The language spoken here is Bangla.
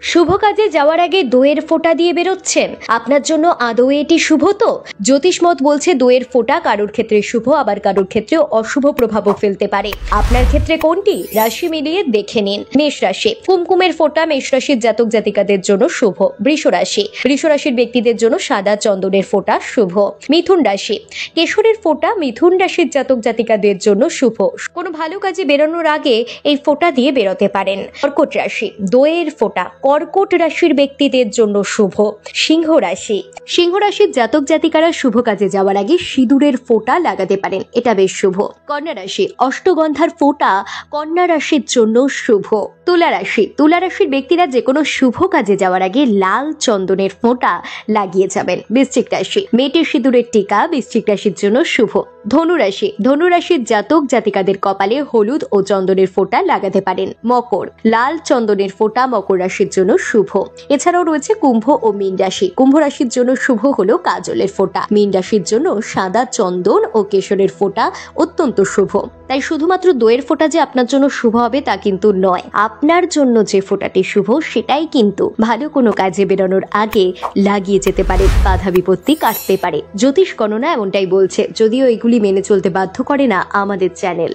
শুভ কাজে যাওয়ার আগে দইয়ের ফোঁটা দিয়ে বেরোচ্ছেন, আপনার জন্য আদৌ এটি শুভ তো? জ্যোতিষমত বলছে দইয়ের ফোঁটা কারোর ক্ষেত্রে শুভ, আবার কারোর ক্ষেত্রে অশুভ প্রভাবও ফেলতে পারে। আপনার ক্ষেত্রে কোনটি? রাশি মিলিয়ে দেখে নিন। মেষ রাশি, কুমকুমের ফোঁটা মেষ রাশির জাতক জাতিকাদের জন্য শুভ। বৃষ রাশি, বৃষ রাশির ব্যক্তিদের জন্য সাদা চন্দনের ফোঁটা শুভ। মিথুন রাশি, কেশরের ফোঁটা মিথুন রাশির জাতক জাতিকাদের জন্য শুভ। কোনো ভালো কাজে বেরোনোর আগে এই ফোঁটা দিয়ে বেরোতে পারেন। কর্কট রাশি, দইয়ের ফোঁটা কর্কট রাশির ব্যক্তিদের জন্য শুভ। সিংহ রাশি, সিংহ রাশির জাতক জাতিকারা শুভ কাজে যাওয়ার আগে সিঁদুরের ফোঁটা লাগাতে পারেন, এটা বেশ শুভ। কন্যা রাশি, অষ্টগন্ধার ফোঁটা কন্যা রাশির জন্য শুভ। তুলা রাশি, তুলা রাশির ব্যক্তিরা যে কোনো শুভ কাজে যাওয়ার আগে লাল চন্দনের ফোঁটা লাগিয়ে যাবেন। বৃশ্চিক রাশি, মেয়েটির সিঁদুরের টিকা বৃশ্চিক রাশির জন্য শুভ। ধনু রাশি, ধনু রাশির জাতক জাতিকাদের কপালে হলুদ ও চন্দনের ফোঁটা লাগাতে পারেন। মকর, লাল চন্দনের ফোঁটা মকর রাশির জন্য শুভ। এছাড়াও রয়েছে কুম্ভ ও মীন রাশি। কুম্ভ রাশির জন্য শুভ হলো কাজলের ফোঁটা। মীন রাশির জন্য সাদা চন্দন ও কেশরের ফোঁটা অত্যন্ত শুভ। তাই শুধুমাত্র দইয়ের ফোঁটা যে আপনার জন্য শুভ হবে তা কিন্তু নয়, আপনার জন্য যে ফোঁটাটি শুভ সেটাই কিন্তু ভালো কোনো কাজে বেরোনোর আগে লাগিয়ে যেতে পারে, বাধা বিপত্তি কাটতে পারে। জ্যোতিষ গণনা এমনটাই বলছে, যদিও এগুলি মেনে চলতে বাধ্য করে না আমাদের চ্যানেল।